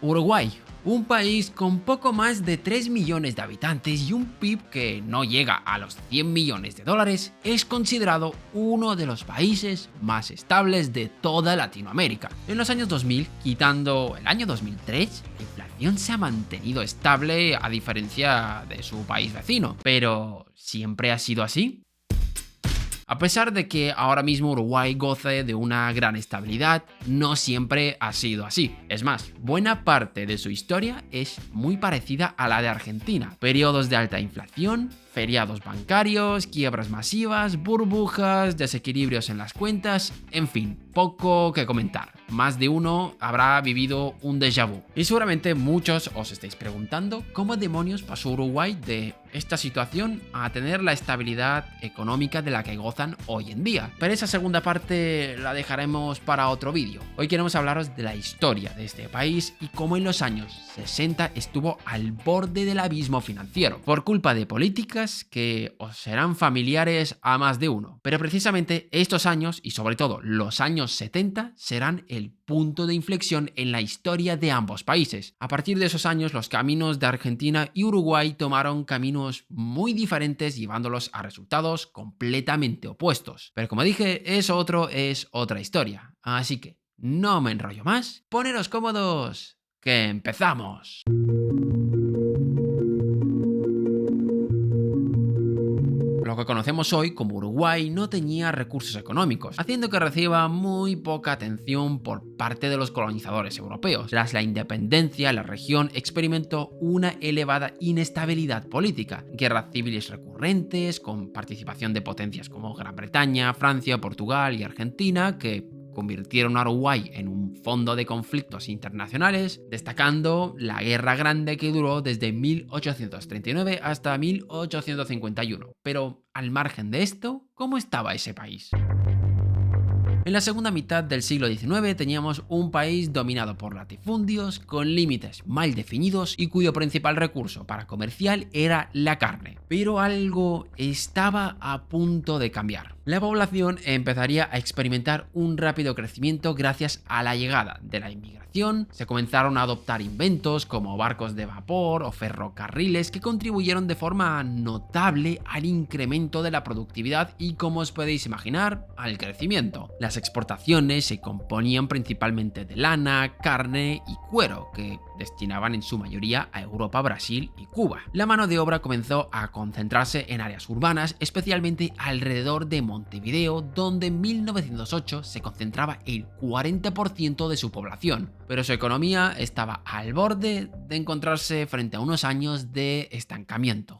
Uruguay, un país con poco más de 3 millones de habitantes y un PIB que no llega a los 100 millones de dólares, es considerado uno de los países más estables de toda Latinoamérica. En los años 2000, quitando el año 2003, la inflación se ha mantenido estable a diferencia de su país vecino. Pero, ¿siempre ha sido así? A pesar de que ahora mismo Uruguay goce de una gran estabilidad, no siempre ha sido así. Es más, buena parte de su historia es muy parecida a la de Argentina. Periodos de alta inflación, feriados bancarios, quiebras masivas, burbujas, desequilibrios en las cuentas, en fin, poco que comentar. Más de uno habrá vivido un déjà vu. Y seguramente muchos os estáis preguntando cómo demonios pasó Uruguay de esta situación a tener la estabilidad económica de la que gozan hoy en día. Pero esa segunda parte la dejaremos para otro vídeo. Hoy queremos hablaros de la historia de este país y cómo en los años 60 estuvo al borde del abismo financiero, por culpa de políticas que os serán familiares a más de uno. Pero precisamente estos años, y sobre todo los años 70, serán el punto de inflexión en la historia de ambos países. A partir de esos años, los caminos de Argentina y Uruguay tomaron caminos muy diferentes, llevándolos a resultados completamente opuestos. Pero como dije, eso es otra historia. Así que no me enrollo más, poneros cómodos, que empezamos. Lo que conocemos hoy como Uruguay no tenía recursos económicos, haciendo que reciba muy poca atención por parte de los colonizadores europeos. Tras la independencia, la región experimentó una elevada inestabilidad política, guerras civiles recurrentes, con participación de potencias como Gran Bretaña, Francia, Portugal y Argentina, que convirtieron a Uruguay en un fondo de conflictos internacionales, destacando la Guerra Grande que duró desde 1839 hasta 1851. Pero al margen de esto, ¿cómo estaba ese país? En la segunda mitad del siglo XIX teníamos un país dominado por latifundios, con límites mal definidos y cuyo principal recurso para comercial era la carne. Pero algo estaba a punto de cambiar. La población empezaría a experimentar un rápido crecimiento gracias a la llegada de la inmigración. Se comenzaron a adoptar inventos como barcos de vapor o ferrocarriles que contribuyeron de forma notable al incremento de la productividad y, como os podéis imaginar, al crecimiento. Las exportaciones se componían principalmente de lana, carne y cuero, que destinaban en su mayoría a Europa, Brasil y Cuba. La mano de obra comenzó a concentrarse en áreas urbanas, especialmente alrededor de Montevideo, donde en 1908 se concentraba el 40% de su población, pero su economía estaba al borde de encontrarse frente a unos años de estancamiento.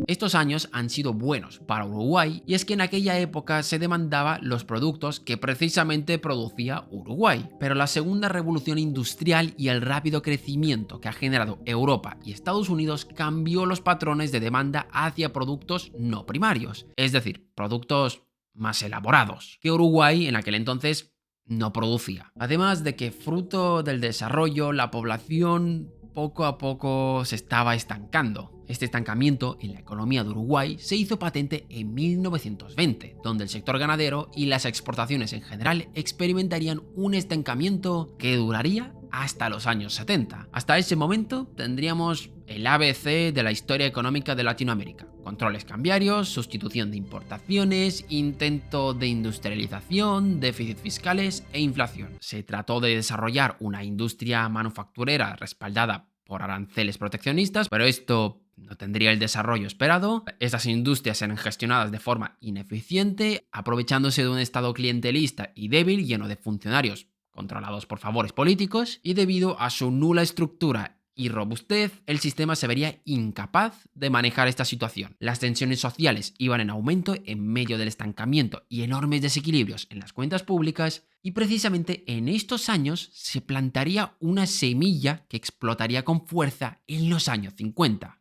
Estos años han sido buenos para Uruguay, y es que en aquella época se demandaba los productos que precisamente producía Uruguay. Pero la segunda revolución industrial y el rápido crecimiento que ha generado Europa y Estados Unidos cambió los patrones de demanda hacia productos no primarios, es decir, productos más elaborados, que Uruguay en aquel entonces no producía. Además de que, fruto del desarrollo, la población poco a poco se estaba estancando. Este estancamiento en la economía de Uruguay se hizo patente en 1920, donde el sector ganadero y las exportaciones en general experimentarían un estancamiento que duraría hasta los años 70. Hasta ese momento tendríamos el ABC de la historia económica de Latinoamérica: controles cambiarios, sustitución de importaciones, intento de industrialización, déficit fiscales e inflación. Se trató de desarrollar una industria manufacturera respaldada por aranceles proteccionistas, pero esto no tendría el desarrollo esperado. Estas industrias eran gestionadas de forma ineficiente, aprovechándose de un estado clientelista y débil, lleno de funcionarios controlados por favores políticos, y debido a su nula estructura y robustez, el sistema se vería incapaz de manejar esta situación. Las tensiones sociales iban en aumento en medio del estancamiento y enormes desequilibrios en las cuentas públicas, y precisamente en estos años se plantaría una semilla que explotaría con fuerza en los años 50.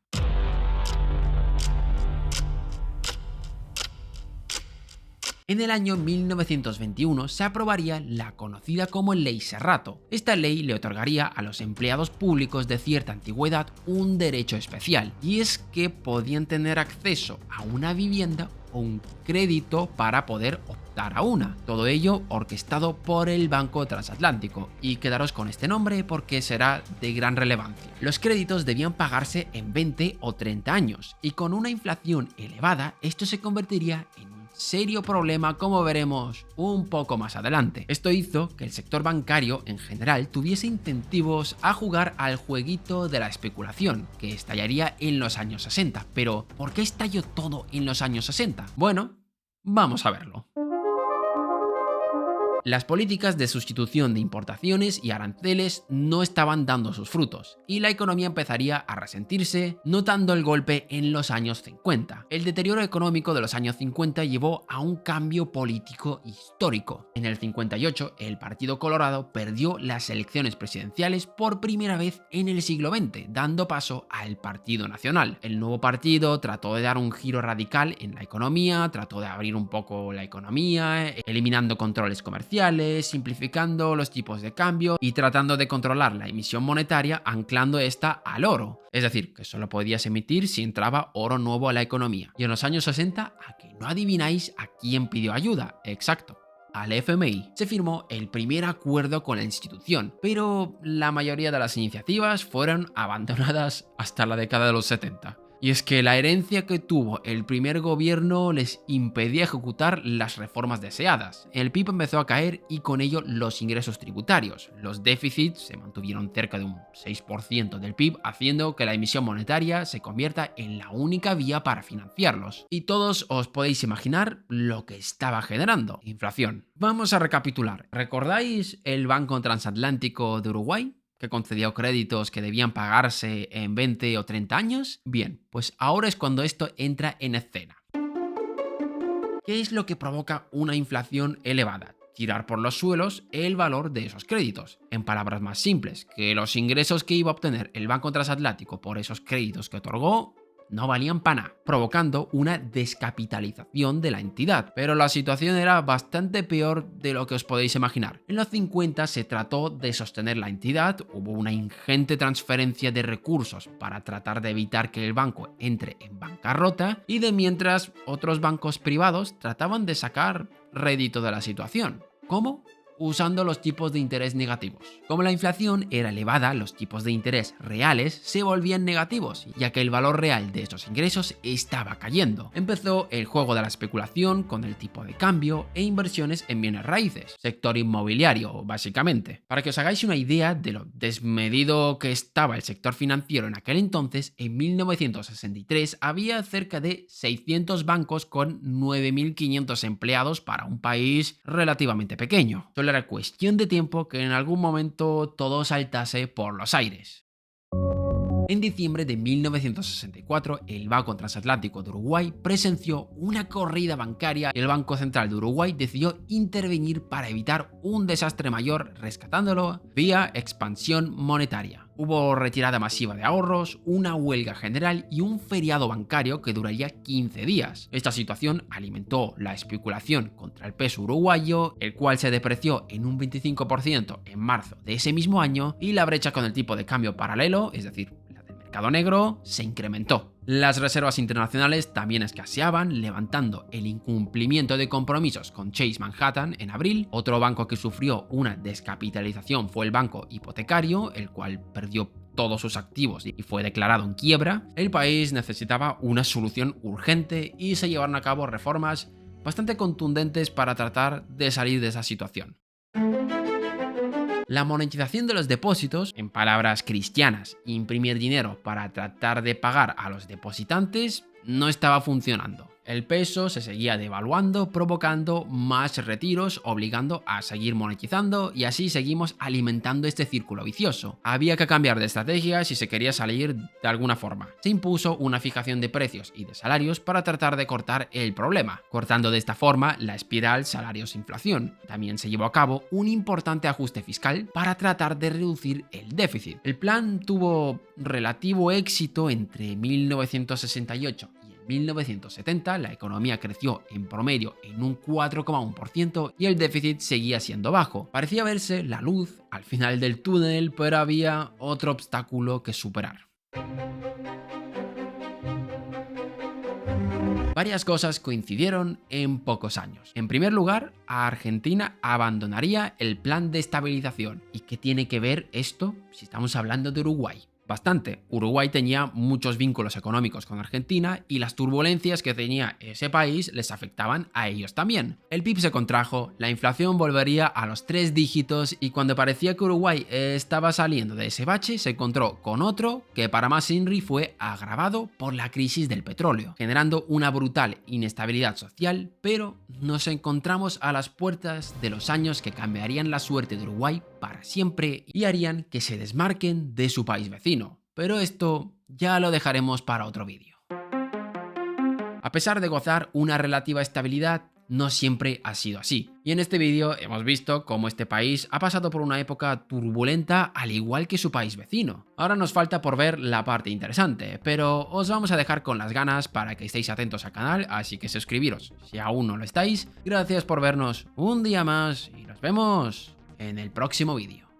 En el año 1921 se aprobaría la conocida como Ley Cerrato. Esta ley le otorgaría a los empleados públicos de cierta antigüedad un derecho especial, y es que podían tener acceso a una vivienda o un crédito para poder optar dar a una. Todo ello orquestado por el Banco Transatlántico, y quedaros con este nombre porque será de gran relevancia. Los créditos debían pagarse en 20 o 30 años, y con una inflación elevada esto se convertiría en un serio problema, como veremos un poco más adelante. Esto hizo que el sector bancario en general tuviese incentivos a jugar al jueguito de la especulación, que estallaría en los años 60. Pero, ¿por qué estalló todo en los años 60? Bueno, vamos a verlo. Las políticas de sustitución de importaciones y aranceles no estaban dando sus frutos, y la economía empezaría a resentirse, notando el golpe en los años 50. El deterioro económico de los años 50 llevó a un cambio político histórico. En el 58, el Partido Colorado perdió las elecciones presidenciales por primera vez en el siglo XX, dando paso al Partido Nacional. El nuevo partido trató de dar un giro radical en la economía, trató de abrir un poco la economía, eliminando controles comerciales, simplificando los tipos de cambio y tratando de controlar la emisión monetaria, anclando esta al oro. Es decir, que solo podías emitir si entraba oro nuevo a la economía. Y en los años 60, ¿a que no adivináis a quién pidió ayuda? Exacto, al FMI. Se firmó el primer acuerdo con la institución, pero la mayoría de las iniciativas fueron abandonadas hasta la década de los 70. Y es que la herencia que tuvo el primer gobierno les impedía ejecutar las reformas deseadas. El PIB empezó a caer y con ello los ingresos tributarios. Los déficits se mantuvieron cerca de un 6% del PIB, haciendo que la emisión monetaria se convierta en la única vía para financiarlos. Y todos os podéis imaginar lo que estaba generando: inflación. Vamos a recapitular. ¿Recordáis el Banco Transatlántico de Uruguay, que concedió créditos que debían pagarse en 20 o 30 años? Bien, pues ahora es cuando esto entra en escena. ¿Qué es lo que provoca una inflación elevada? Tirar por los suelos el valor de esos créditos. En palabras más simples, que los ingresos que iba a obtener el Banco Transatlántico por esos créditos que otorgó no valían para nada, provocando una descapitalización de la entidad. Pero la situación era bastante peor de lo que os podéis imaginar. En los 50 se trató de sostener la entidad, hubo una ingente transferencia de recursos para tratar de evitar que el banco entre en bancarrota, y de mientras otros bancos privados trataban de sacar rédito de la situación. ¿Cómo? Usando los tipos de interés negativos. Como la inflación era elevada, los tipos de interés reales se volvían negativos, ya que el valor real de estos ingresos estaba cayendo. Empezó el juego de la especulación con el tipo de cambio e inversiones en bienes raíces, sector inmobiliario básicamente. Para que os hagáis una idea de lo desmedido que estaba el sector financiero en aquel entonces, en 1963 había cerca de 600 bancos con 9.500 empleados para un país relativamente pequeño. Solo era cuestión de tiempo que en algún momento todo saltase por los aires. En diciembre de 1964, el Banco Transatlántico de Uruguay presenció una corrida bancaria y el Banco Central de Uruguay decidió intervenir para evitar un desastre mayor, rescatándolo vía expansión monetaria. Hubo retirada masiva de ahorros, una huelga general y un feriado bancario que duraría 15 días. Esta situación alimentó la especulación contra el peso uruguayo, el cual se depreció en un 25% en marzo de ese mismo año, y la brecha con el tipo de cambio paralelo, es decir, la del mercado negro, se incrementó. Las reservas internacionales también escaseaban, levantando el incumplimiento de compromisos con Chase Manhattan en abril. Otro banco que sufrió una descapitalización fue el banco hipotecario, el cual perdió todos sus activos y fue declarado en quiebra. El país necesitaba una solución urgente y se llevaron a cabo reformas bastante contundentes para tratar de salir de esa situación. La monetización de los depósitos, en palabras cristianas, imprimir dinero para tratar de pagar a los depositantes, no estaba funcionando. El peso se seguía devaluando, provocando más retiros, obligando a seguir monetizando, y así seguimos alimentando este círculo vicioso. Había que cambiar de estrategia si se quería salir de alguna forma. Se impuso una fijación de precios y de salarios para tratar de cortar el problema, cortando de esta forma la espiral salarios-inflación. También se llevó a cabo un importante ajuste fiscal para tratar de reducir el déficit. El plan tuvo relativo éxito entre 1968 y 1970, la economía creció en promedio en un 4,1% y el déficit seguía siendo bajo. Parecía verse la luz al final del túnel, pero había otro obstáculo que superar. Varias cosas coincidieron en pocos años. En primer lugar, Argentina abandonaría el plan de estabilización. ¿Y qué tiene que ver esto si estamos hablando de Uruguay? Bastante. Uruguay tenía muchos vínculos económicos con Argentina y las turbulencias que tenía ese país les afectaban a ellos también. El PIB se contrajo, la inflación volvería a los 3 dígitos y cuando parecía que Uruguay estaba saliendo de ese bache se encontró con otro que para más Inri fue agravado por la crisis del petróleo, generando una brutal inestabilidad social, pero nos encontramos a las puertas de los años que cambiarían la suerte de Uruguay para siempre y harían que se desmarquen de su país vecino. Pero esto ya lo dejaremos para otro vídeo. A pesar de gozar una relativa estabilidad, no siempre ha sido así. Y en este vídeo hemos visto cómo este país ha pasado por una época turbulenta al igual que su país vecino. Ahora nos falta por ver la parte interesante, pero os vamos a dejar con las ganas para que estéis atentos al canal, así que suscribiros si aún no lo estáis. Gracias por vernos un día más y nos vemos en el próximo vídeo.